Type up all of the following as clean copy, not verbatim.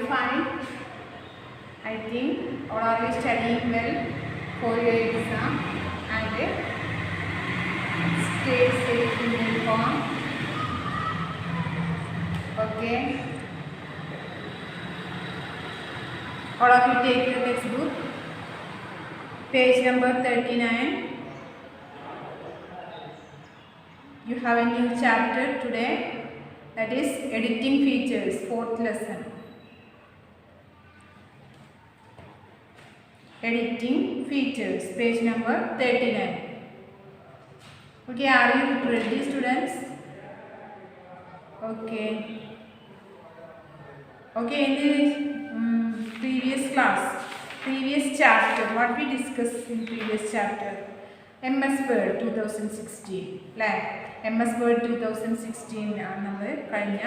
fine? I think all are you studying well for your exam and stay safe in your home. Okay. All of you take the textbook. Page number 39. You have a new chapter today, that is editing features, 4th lesson. Editing features, page number 39. Okay, are you ready, students? Okay. Okay, in the previous class, previous chapter, what we discussed in previous chapter? MS Word 2016. MS Word 2016 നമ്മൾ കഴിഞ്ഞ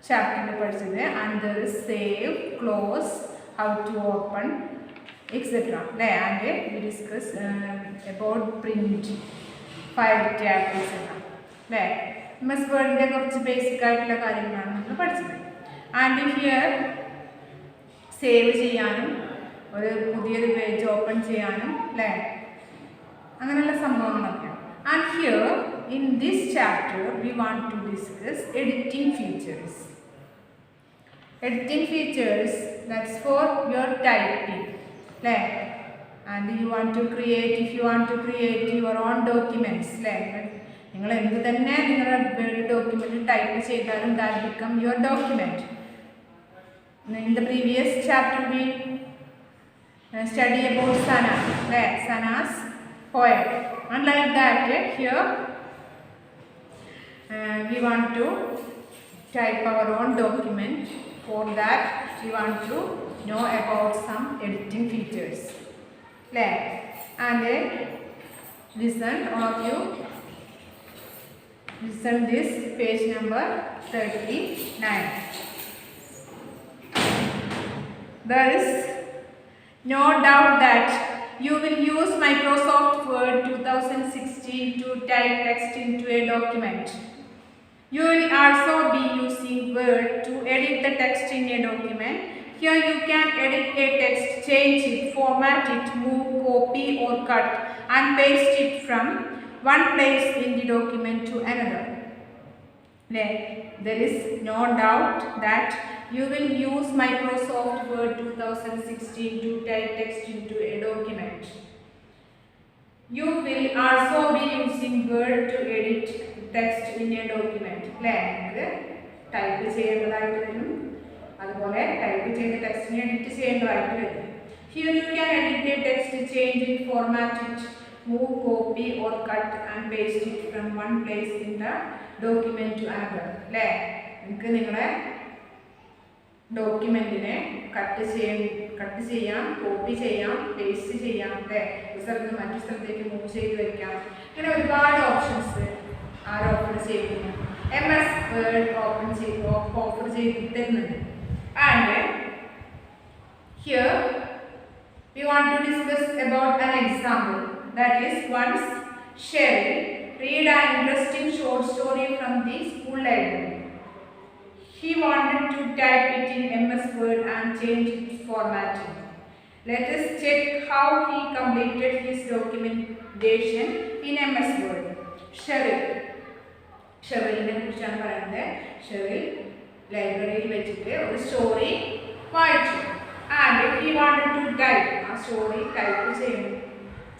ചാപ്റ്ററിൽ പഠിച്ചത് under save, close, how to open, etc. And we discussed about print, file tab, etc. MS Wordന്റെ കുറച്ച് basic ആയിട്ടുള്ള കാര്യങ്ങളാണ് നമ്മൾ പഠിച്ചത്. And here save ചെയ്യാനും ഒരു പുതിയൊരു പേജ് ഓപ്പൺ ചെയ്യാനും അങ്ങനെയുള്ള സംഭവങ്ങളൊക്കെയാണ്. And here in this chapter we want to discuss editing features. Editing features, that's for your typing, and you want to create, if you want to create your own documents, നിങ്ങൾ എന്ത് തന്നെ നിങ്ങളുടെ word document type ചെയ്താലും that become your document. In the previous chapter we study about Sana, Sana's poem, and like that here we want to type our own document. For that we want to know about some editing features. And listen, all of you, listen this page number 39. There is no doubt that you will use Microsoft Word 2016 to type text into a document. You will also be using Word to edit the text in a document. Here you can edit a text, change it, format it, move, copy or cut and paste it from one place in the document to another. There is no doubt that you will use Microsoft Word 2016 to type text into a document. You will also be using Word to edit text in a document. Type ചെയ്യേണ്ടതായിട്ട് വരും, അതുപോലെ type ചെയ്ത ടെക്സ്റ്റിനെ edit ചെയ്യേണ്ടതായിട്ട് വരും. Here you can edit a text, change it, format it, move, copy or cut and paste it from one place in the document to another. നിങ്ങൾക്ക് നിങ്ങളുടെ ഡോക്യുമെന്റിനെ cut ചെയ്യാം, copy ചെയ്യാം, പേസ്റ്റ് ചെയ്യാം, ഒരു സ്ഥലത്ത് നിന്ന് മറ്റു സ്ഥലത്തേക്ക് മൂവ് ചെയ്ത് വെക്കാം. ഇങ്ങനെ ഒരുപാട് ഓപ്ഷൻസ് ഓഫർ ചെയ്യുന്നു, MS Word ഓഫർ ചെയ്ത് തരുന്നുണ്ട്. And here we want to discuss about an example, that is, once Cheryl read an interesting short story from the school library. He wanted to type it in MS Word and change its formatting. Let us check how he completed his documentation in MS Word. ഷെറിലിനെ കുറിച്ചാണ് പറയുന്നത്. Sheryl ലൈബ്രറിയിൽ വെച്ചിട്ട് ഒരു story വായിച്ചു. And he wanted to type, ആ story type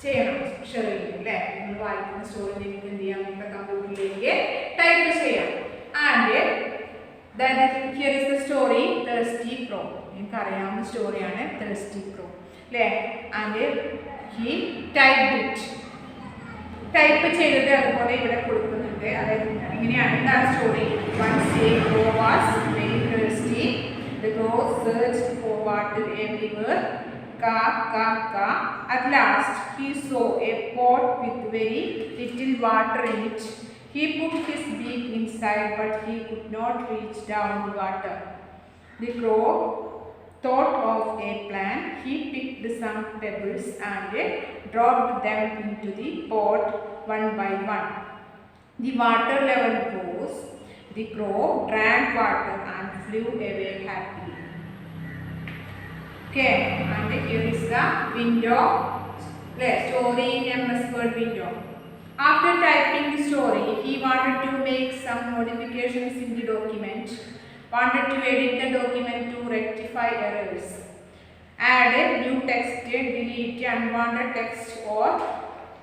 ചെയ്യണം Sheryl. നമ്മൾ വായിക്കുന്ന സ്റ്റോറി നിങ്ങൾക്ക് എന്ത് ചെയ്യാം, നിങ്ങളുടെ കമ്പ്യൂട്ടറിലേക്ക് ടൈപ്പ് ചെയ്യാം. And then here is the story Thirsty Crow. നിങ്ങൾക്ക് അറിയാവുന്ന സ്റ്റോറിയാണ് Thirsty Crow, and he typed it. Type ചെയ്തത് അതുപോലെ ഇവിടെ കൊടുക്കുന്നുണ്ട്. അതായത് ഇങ്ങനെയാണ് ആ story. Once a crow was very thirsty. The crow searched for water everywhere. Ka ka ka. At last he saw a pot with very little water in it. He put his beak inside, but he could not reach down the water. The crow thought of a plan. He picked some pebbles and dropped them into the pot one by one. The water level rose. The crow drank water and flew away happily. Okay, and here is the window, story in MS Word window. After typing the story, he wanted to make some modifications in the document, wanted to edit the document to rectify errors, add new text, delete unwanted text or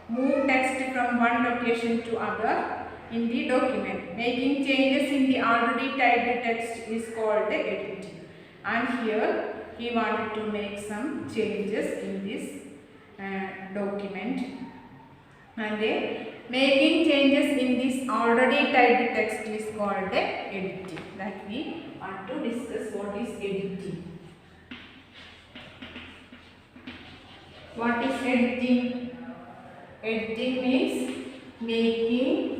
move text from one location to other in the document. Making changes in the already typed text is called editing. And here he wanted to make some changes in this document, and making changes in this already typed text is called editing. That we want to discuss what is editing. What is editing? Editing means making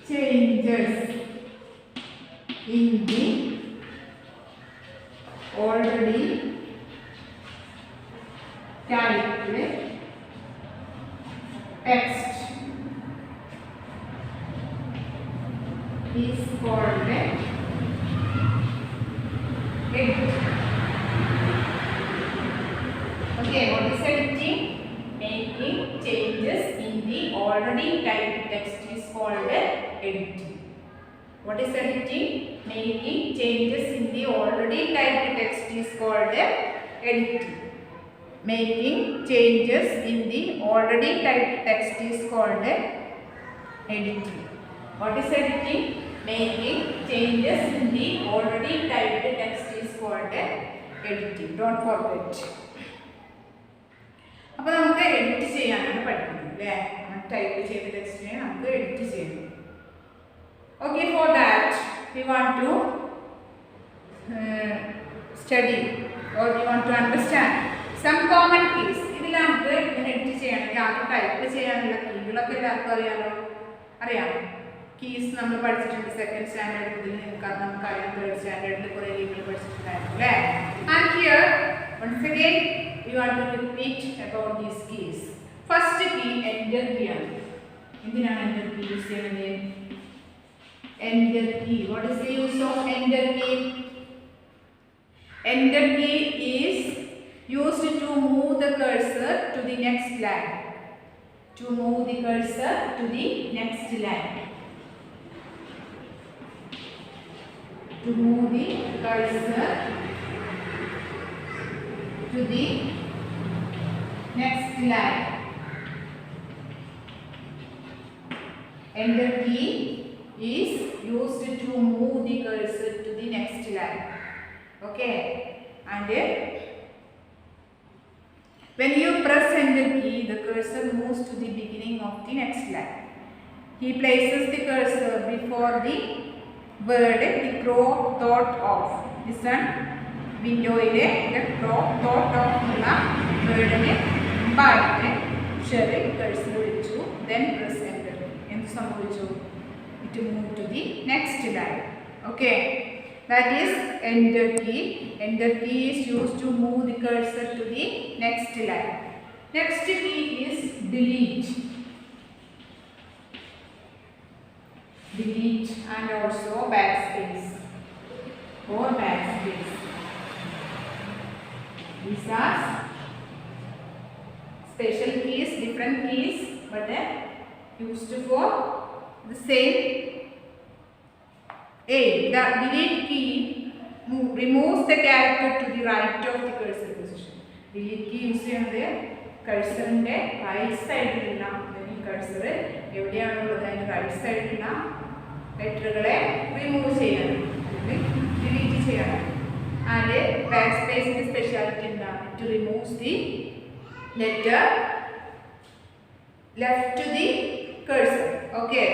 changes in the already typed text is called editing. Okay, what is editing? Making changes in the already typed text is called editing. What is editing? Making changes in the already typed text is called editing. Making changes in the already typed text is called editing. What is editing? Making changes in the already typed text is called editing. Don't forget. അപ്പോൾ നമുക്ക് edit ചെയ്യാനാണ് പഠിക്കുന്നത് അല്ലേ? Type ചെയ്ത ടെക്സ്റ്റിനെ നമുക്ക് edit ചെയ്യണം. Okay, for that we want to study or we want to understand some common keys. ഇതിൽ നമുക്ക് എഡിറ്റ് ചെയ്യണമെങ്കിൽ ആദ്യം ടൈപ്പ് ചെയ്യാനുള്ള കീകളൊക്കെ എല്ലാവർക്കും അറിയാമോ? കീസ് നമ്മൾ പഠിച്ചിട്ടുണ്ട് സെക്കൻഡ് സ്റ്റാൻഡേർഡിൽ, നമുക്കറിയാം തേർഡ് സ്റ്റാൻഡേർഡിൽ കുറേ കീകൾ പഠിച്ചിട്ടുണ്ടായിരുന്നു അല്ലേ? And here once again we want to repeat about these keys. First key enter key ആണ്. എന്തിനാണ് enter key യൂസ് ചെയ്യുന്നത്? Enter key. What is the use of enter key? Enter key is used to move the cursor to the next line. To move the cursor to the next line. To move the cursor to the next line. Enter key is used to move the cursor to the next line. Okay, and when you press enter key, the cursor moves to the beginning of the next line. He places the cursor before the word the crow thought of. Listen, window ile the crow thought of ulla wordine muമ്പായിട്ട് Sheril cursor വെച്ചു, then press enter. എന്ത് സംഭവിച്ചു? It move to the next line. Okay, that is enter key. Enter key is used to move the cursor to the next line. Next key is delete. Delete and also backspace or backspace. These are special keys, different keys, but used for the same aim. The delete key removes the character to the right of the cursor position. Delete key use ചെയ്യുന്നത് കഴ്സറിന്റെ right സൈഡിലുള്ള ഈ cursor എവിടെയാണുള്ളത് അതിന്റെ right സൈഡിലുള്ള ലെറ്ററുകളെ remove ചെയ്യാനും delete ചെയ്യാനും. And back സ്പേസിന്റെ speciality എന്താണ്? To removes the letter left to the cursor. Okay,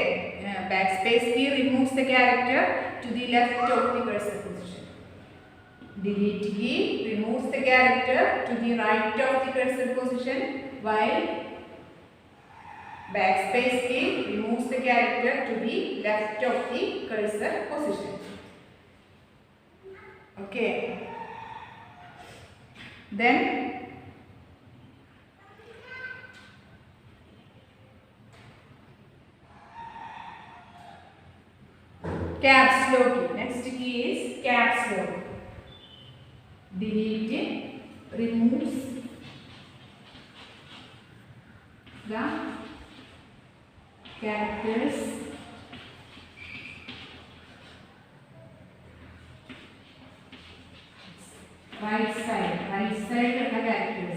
backspace key removes the character to the left of the cursor position. Delete key removes the character to the right of the cursor position, while backspace key removes the character to the left of the cursor position. Okay, then caps lock key. Next key is caps lock. Delete, removes the characters right side of the characters.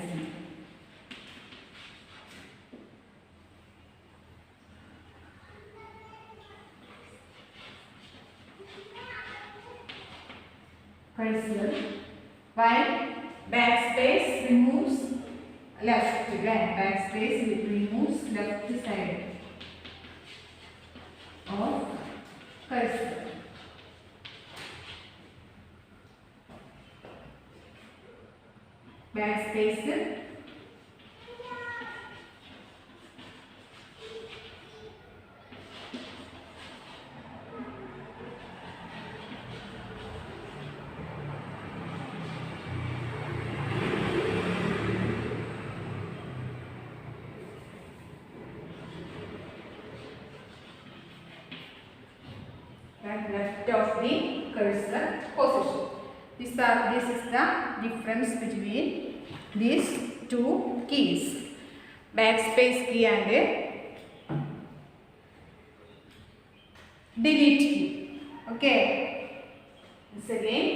Cursor. While backspace removes left. Backspace removes left side of cursor. Backspace left of the cursor position. This is the difference between these two keys, backspace key and delete key. Okay. This again,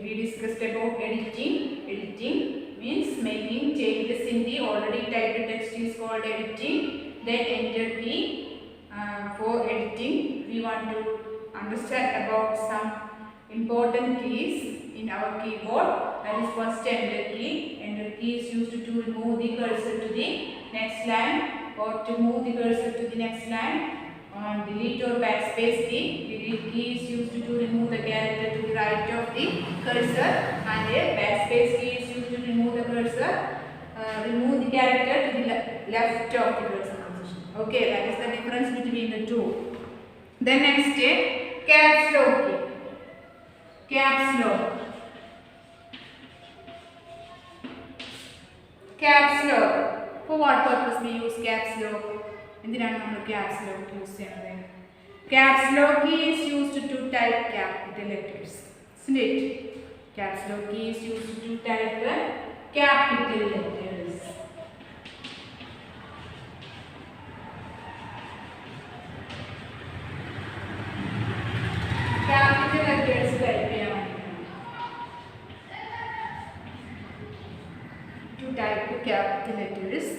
we discussed about editing. Editing means making changes in the already typed text is called editing. Then enter key. For editing, we want to understand about some important keys in our keyboard. That is first enter key. Enter key is used to move the cursor to the next line or to move the cursor to the next line. Delete or backspace key. Delete key is used to remove the character to the right of the cursor, and backspace key is used to remove the cursor, remove the character to the left of the cursor position. Okay, that is the difference between the two. Then next, caps lock key. Caps lock. Caps lock. For what purpose we use caps lock? എന്തിനാണ് നമ്മൾ caps lock use ചെയ്യുന്നത്? Caps lock key is used to type capital letters. Isn't it? Caps lock key is used to type capital letters. Capital letters type ചെയ്യാൻ to type capital letters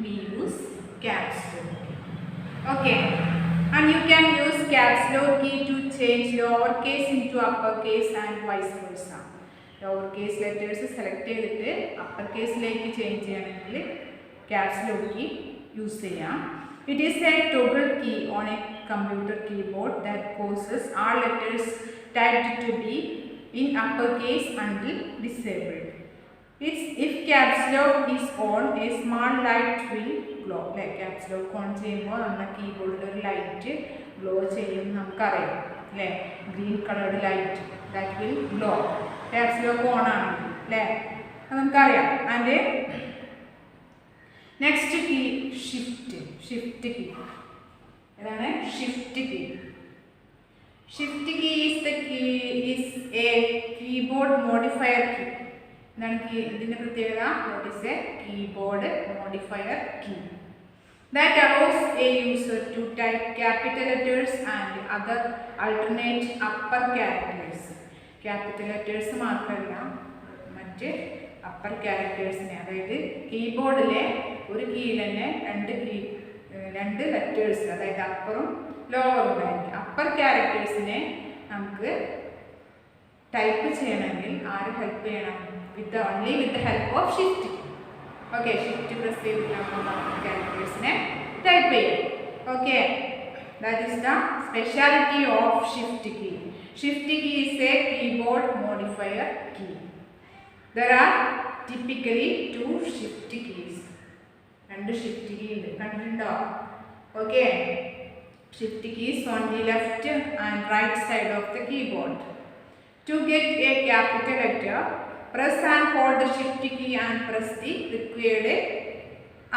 we use caps lock. Okay, and you can use caps lock key to change lowercase into uppercase and vice versa. Lowercase letters select ചെയ്തിട്ട് uppercase ലേക്ക് change ചെയ്യണമെങ്കിൽ caps lock key use ചെയ്യാം. It is a toggle key on a computer keyboard that causes all letters typed to be in uppercase until disabled. If caps lock is on, a small light will glow. Like caps lock on ചെയ്യുമ്പോൾ നമ്മുടെ കീബോർഡിൽ ഒരു light glow ചെയ്യും നമുക്കറിയാം അല്ലേ, green coloured light that will glow. caps lock on ആണ് അല്ലേ, അത് നമുക്കറിയാം. And next key shift key. ഏതാണ് shift key? Shift key is a keyboard modifier key. എന്താണ് ഇതിന്റെ പ്രത്യേകത? What is a keyboard modifier key that allows a user to type capital letters and other alternate upper characters. Capital letters മാത്രമല്ല മറ്റ് upper ക്യാരക്ടേഴ്സിനെ, അതായത് കീബോർഡിലെ ഒരു കീയിൽ തന്നെ രണ്ട് letters, അതായത് അപ്പറും ലോവറും ഉണ്ടായിരിക്കും. അപ്പർ ക്യാരക്ടേഴ്സിനെ നമുക്ക് ടൈപ്പ് ചെയ്യണമെങ്കിൽ ആര് ഹെൽപ്പ് ചെയ്യണം? only with the help of shift. Okay, shift press ചെയ്തിട്ടാണ് ക്യാരക്ടേഴ്സിനെ ടൈപ്പ് ചെയ്യും. Okay, that is the speciality of shift key. Shift key is a keyboard modifier key. There are typically two shift keys. രണ്ട് shift key ഉണ്ട്, കണ്ടിട്ടുണ്ടോ? Okay, shift keys on the left and right side of the keyboard. To get a capital letter, press and hold the shift key and press the required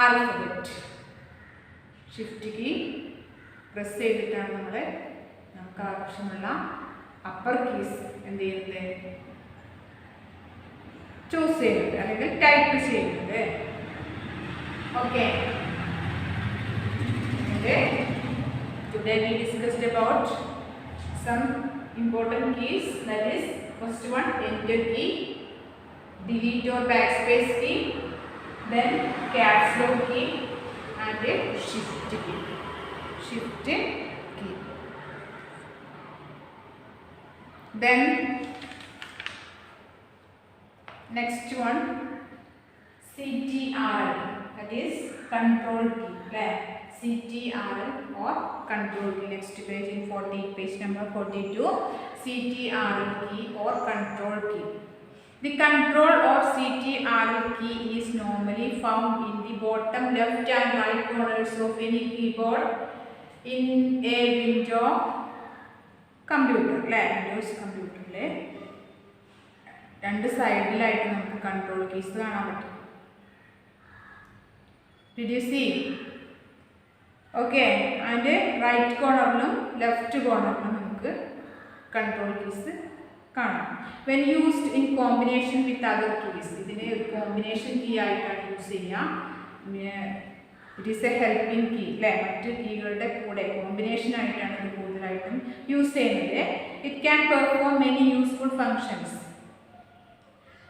alphabet. Shift key press ചെയ്തിട്ടാണ് നമുക്ക് നമുക്ക് ആവശ്യമുള്ള upper keys എന്ത് ചെയ്യുന്നത്, choose ചെയ്യുന്നത് അല്ലെങ്കിൽ type ചെയ്യുന്നത്. Okay, today we discussed about some important keys, that is first one enter key, delete or backspace key, then caps lock key and a shift key. Then next one CTRL, that is control key. CTRL or control key. Next page in 40, page number 42, CTRL key or control key. The control or CTRL key is normally found in the bottom left and right corners of any keyboard in a window computer. Windows computer രണ്ട് സൈഡിലായിട്ട് നമുക്ക് control keys കാണാൻ പറ്റും. Did you see? Okay, and right corner left corner നമുക്ക് control keys കാണാം. When used in combination with other keys, ഇതിനെ ഒരു combination key ആയിട്ടാണ് യൂസ് ചെയ്യുക. It is a helping key. മറ്റ് കീകളുടെ കൂടെ കോമ്പിനേഷൻ ആയിട്ടാണ് ഇത് കൂടുതലായിട്ടും യൂസ് ചെയ്യുന്നത്. It can perform many useful functions.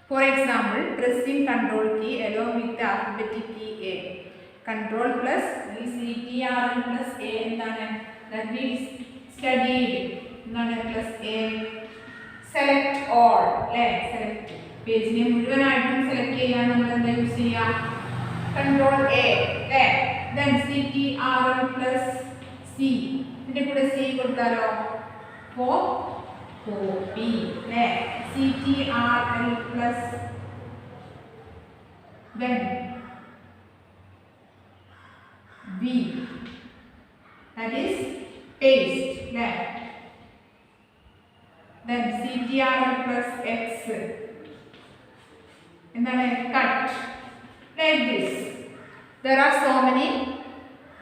For example, pressing control key along with the alphabetic key A. Control plus CTRL plus A എന്താണ്, that we studied എന്താണ് plus A. Select all, select പേജിനെ മുഴുവനായിട്ടും select ചെയ്യാൻ നമ്മൾ എന്താ use ചെയ്യുക, control A. Then CTRL plus C, ഇതിന്റെ കൂടെ C കൊടുത്താലോ for copy. CTRL plus then V, that is paste. Then CTRL plus X എന്താണ് cut. Like this. There are so many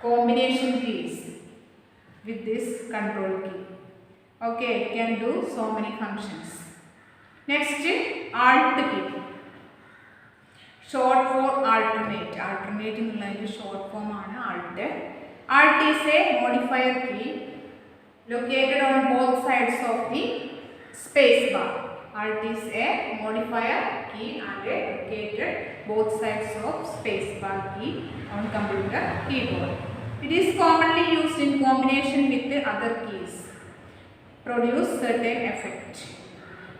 combination keys with this control key. Okay, it can do so many functions. Next, Alt key. Short for alternate. Alternate എന്നുള്ളതിന്റെ short form ആണ് Alt. Alt is a modifier key located on both sides of the space bar. Alt is a modifier key and located both sides of space bar key on computer keyboard. It is commonly used in combination with the other keys. Produce certain effect.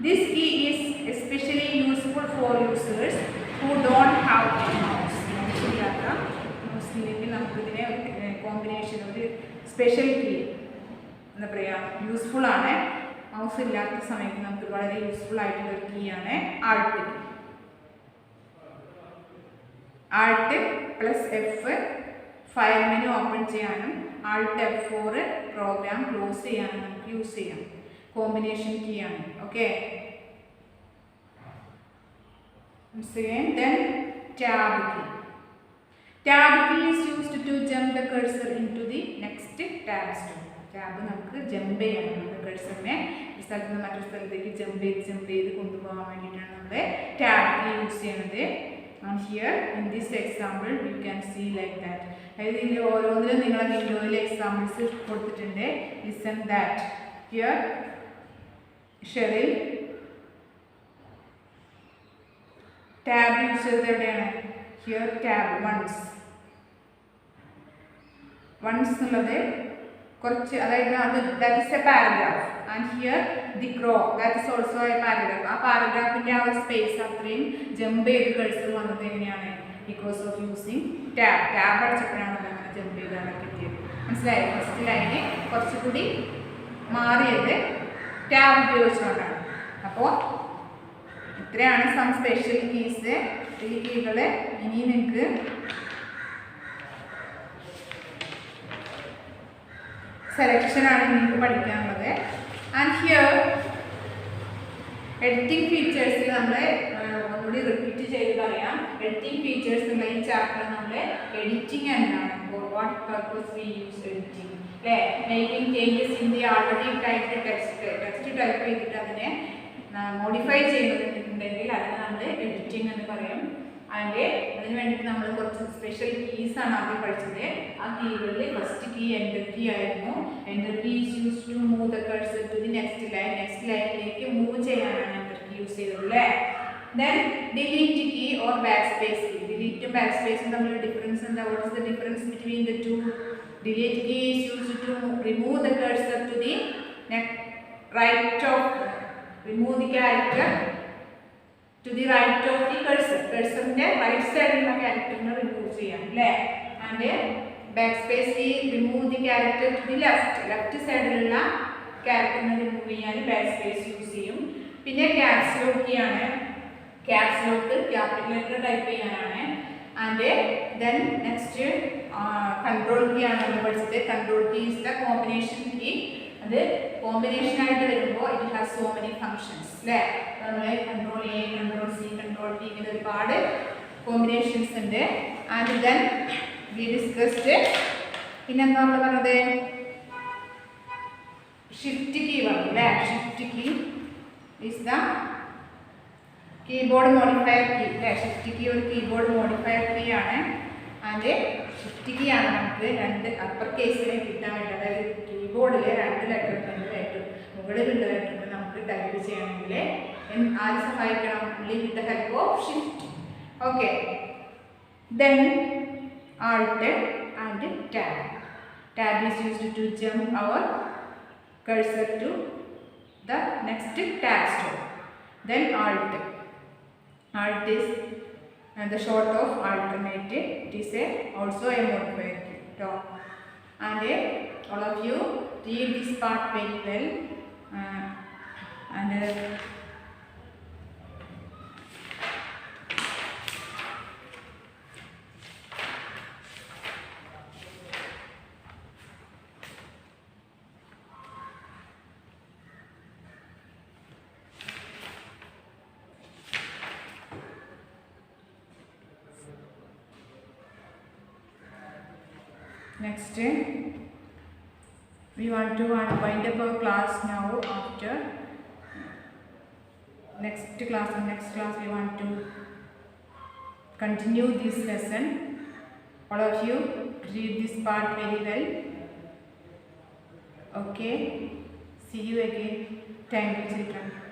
This key is especially useful for users who don't have a mouse. Combination ഒരു special key എന്താ പറയുക useful ആണ്. Mouse ഇല്ലാത്ത സമയത്ത് നമുക്ക് വളരെ useful ആയിട്ടുള്ള ഒരു കീ ആണ് alt key. Alt plus F file menu open ചെയ്യാനും ആൾട്ട് F4 പ്രോഗ്രാം ക്ലോസ് ചെയ്യാനും നമുക്ക് യൂസ് ചെയ്യാം. കോമ്പിനേഷൻ കീ ആണ്. Okay, then tab key. Tab key is used to jump the cursor into the next tab step. tab നമുക്ക് jump ചെയ്യണം. നമ്മുടെ കഴ്സറിനെ ഒരു സ്ഥലത്ത് നിന്ന് മറ്റൊരു സ്ഥലത്തേക്ക് ജമ്പ് ചെയ്ത് കൊണ്ടുപോകാൻ വേണ്ടിയിട്ടാണ് നമ്മൾ ടാബ് കീ യൂസ് ചെയ്യുന്നത്. And here in this example you can see like that. അതായത് ഇതിൽ ഓരോന്നിലും നിങ്ങളെ വിൻഡോയിൽ എക്സാമ്പിൾസ് കൊടുത്തിട്ടുണ്ട്. Listen that. Here ഷെറിൽ ടാബ് യൂസ് ചെയ്തത് എവിടെയാണ്? Here tab once എന്നുള്ളത് കുറച്ച്, അതായത് അത് that is a paragraph and here the crow that is also a paragraph. ആ പാരഗ്രാഫിൻ്റെ ആ ഒരു സ്പേസ് അത്രയും ജമ്പ് ചെയ്ത് കഴ്സർ വന്നത് എങ്ങനെയാണ്? ബിക്കോസ് ഓഫ് യൂസിങ് ടാബ് അടിച്ചപ്പോഴാണ് അങ്ങനെ ജമ്പ് ചെയ്താണ് കിട്ടിയത്. മനസ്സിലായി? ഫസ്റ്റ് ലൈന് കുറച്ചുകൂടി മാറിയത് ടാബ് ഉപയോഗിച്ചുകൊണ്ടാണ്. അപ്പോൾ ഇത്രയാണ് സം സ്പെഷ്യൽ കീസ്. ഈ കീകൾ ഇനി നിങ്ങൾക്ക് സെലക്ഷനാണ് നിങ്ങൾക്ക് പഠിക്കാനുള്ളത്. ആൻഡ് ഹിയർ എഡിറ്റിംഗ് ഫീച്ചേഴ്സിൽ നമ്മൾ ഒന്നുകൂടി റിപ്പീറ്റ് ചെയ്ത് പറയാം. എഡിറ്റിംഗ് ഫീച്ചേഴ്സ് എന്നുള്ള ഈ ചാപ്റ്റർ നമ്മൾ എഡിറ്റിംഗ് എന്താണ്, For what purpose we use editing? Making changes in the already typed text type ചെയ്തിട്ട് അതിനെ മോഡിഫൈ ചെയ്യുന്നുണ്ടെങ്കിൽ അതിന് നമ്മൾ എഡിറ്റിംഗ് എന്ന് പറയും. അതിൻ്റെ അതിന് വേണ്ടിയിട്ട് നമ്മൾ കുറച്ച് സ്പെഷ്യൽ കീസ് ആണ് ആദ്യം പഠിച്ചത്. ആ കീകളിൽ ഫസ്റ്റ് കീ എൻ്റർ കീ ആയിരുന്നു. Enter key is use to move the cursor to the next ലൈനിലേക്ക് മൂവ് ചെയ്യാനാണ് എൻ്റർ കീ യൂസ് ചെയ്തത് അല്ലേ. Then delete key or backspace key. Delete and backspace തമ്മിലുള്ള ഡിഫറൻസ് എന്താ? What is the difference between the two? Delete key is used to remove the cursor to the right of remove the character to the right of the cursor. Cursorന്റെ right side ഉള്ള characterനെ remove ചെയ്യാം അല്ലേ. And backspace key remove the character to the left side ഉള്ള characterനെ remove ചെയ്യാൻ backspace use ചെയ്യും. പിന്നെ caps lock key ആണ്. Caps lock capital letter type ചെയ്യാനാണ്. And then next control key ആണ് നമ്മൾ പഠിച്ചത്. Control key is the combination key. അത് കോമ്പിനേഷൻ ആയിട്ട് വരുമ്പോൾ it has so many functions അല്ലേ. നമ്മൾ control A, control C, control T ഇങ്ങനെ ഒരുപാട് കോമ്പിനേഷൻസ് ഉണ്ട്. ആൻഡ് ദെൻ വി ഡിസ്കസ്ഡ് പിന്നെന്താ നമ്മൾ പറഞ്ഞത്? ഷിഫ്റ്റ് കീ പറഞ്ഞു അല്ലേ. Shift key is the keyboard modifier key അല്ലേ. ഷിഫ്റ്റ് കീ ഒരു കീബോർഡ് മോഡിഫയർ കീ ആണ്. ആൻഡ് ഷിഫ്റ്റ് കീ ആണ് നമുക്ക് രണ്ട് അപ്പർ കേസിനെ കിട്ടാൻ വേണ്ടി, അതായത് കീബോർഡിലെ രണ്ട് ലെറ്റർ ഏറ്റവും മുകളിലുള്ള ലെറ്റർ നമുക്ക് ടൈപ്പ് ചെയ്യണമെങ്കിൽ ആര് സഹായിക്കണം? only with the help of shift. Okay. Then alt and tab. Tab is used to jump our cursor to the next tab store. Then alt. Alt is the short of alternate. It is also a modifier key. And all of you read this part very well. And next we want to wind up our class now. After next class we want to continue this lesson. All of you read this part very well. Okay, see you again. Thank you children.